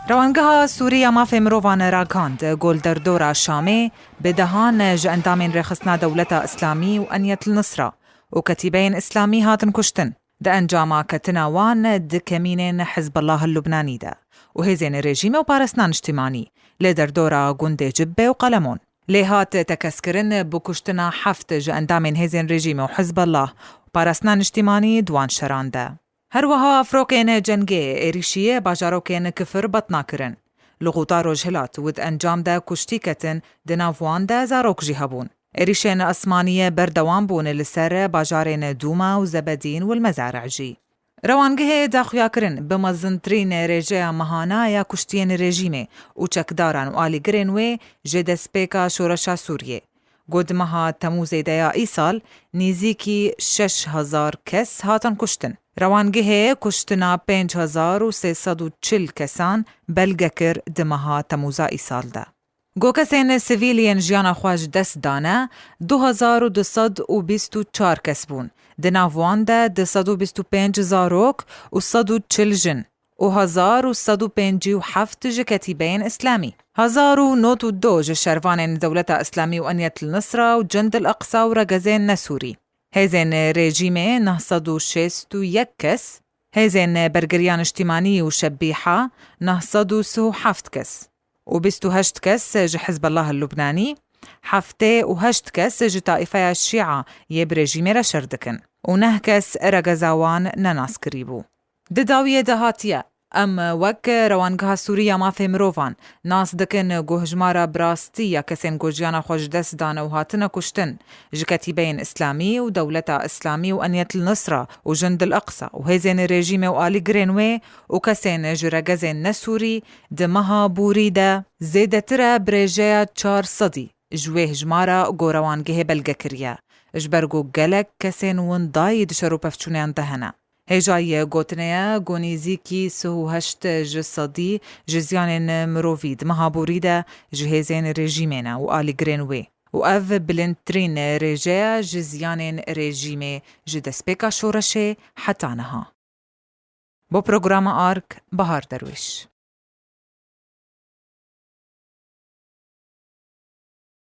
روانگها سوریه مافی مروان راکاند گل در دورا شامی بدهان ج اندامین رخصنا دولت اسلامی و انیت النصرة و کتیبین اسلامی هاتن کشتن ده انجاما کتنا وان ده کمینین حزب الله اللبنانی ده و هزین رژیم و پارسنان اجتماعی لدر دورا گنده جبه و قلمون لهات تکسکرن بکشتنا حفت ج اندامین هزین رژیم و حزب الله و پارسنان اجتماعی دوان شرانده. هروها افروکین جنگی ایریشیه باجاروکین کفر بطنا کرن. لغوطارو جهلات ود انجام ده کشتی کتن دنافوان ده زاروک جیهبون. ایریشین اسمانیه بردوان بون لسر باجارین دوما و زبدین والمزارع جی. روانگه داخویا کرن بمزنترین رجه مهانا یا کشتین رژیمه و چکداران و آلی گرنوی جدسپیکا شورشا سوریه. گودمها تموز دیا ایسال نیزیکی 6,000 کس هاتن کشتن. روانگه کشتنا 5,340 کسان بلگکر دمها تموزا ایسال ده. گو کسین سیویلین جیانا خواج دست دانه 2,224 کس بون. دناوان ده 225 زاروک و 140 جن و 1,157 کتیبین اسلامی. 1,092 شروان دولت اسلامی و انیت النصرة و جند الاقصى و رگزین نسوری. هزین رژیمه 961 کس. هزین برگریان اجتماعی و شبیحه 907 کس. و 28 کس ج حزب الله اللبناني 7 کس ج طائفة الشيعة يب رژیمه را شردکن. و 9 کس رگزاوان نناس کریبو. دداویه دهاتیه. ام وک روانگها سوریه مافی مروان ناس دکن گوهجمارا براستیه کسین گوجیانا خوش دست دانه و هاتنا کشتن جکتیبین اسلامی و دولت اسلامی و انیت النصرة و جند الاقصى و هزین رژیم و آلی گرینوی و کسین جرگزین نسوری دمها بوریده زیده تره برژه 400 جوه جمارا گوروانگه بلگکریه اجبرگو گلک کسین ونداید شروع پفچونیان دهنه. هجای گوتنیا گونیزیکی 38 جسدی جزیان مروفید مهابوریده جهزین رژیمنا و آلی گرینوی و اف بلندترین رژه جزیان رژیم جدسپیکا شورشه حتانها. با پروگرام آرک بهار درویش.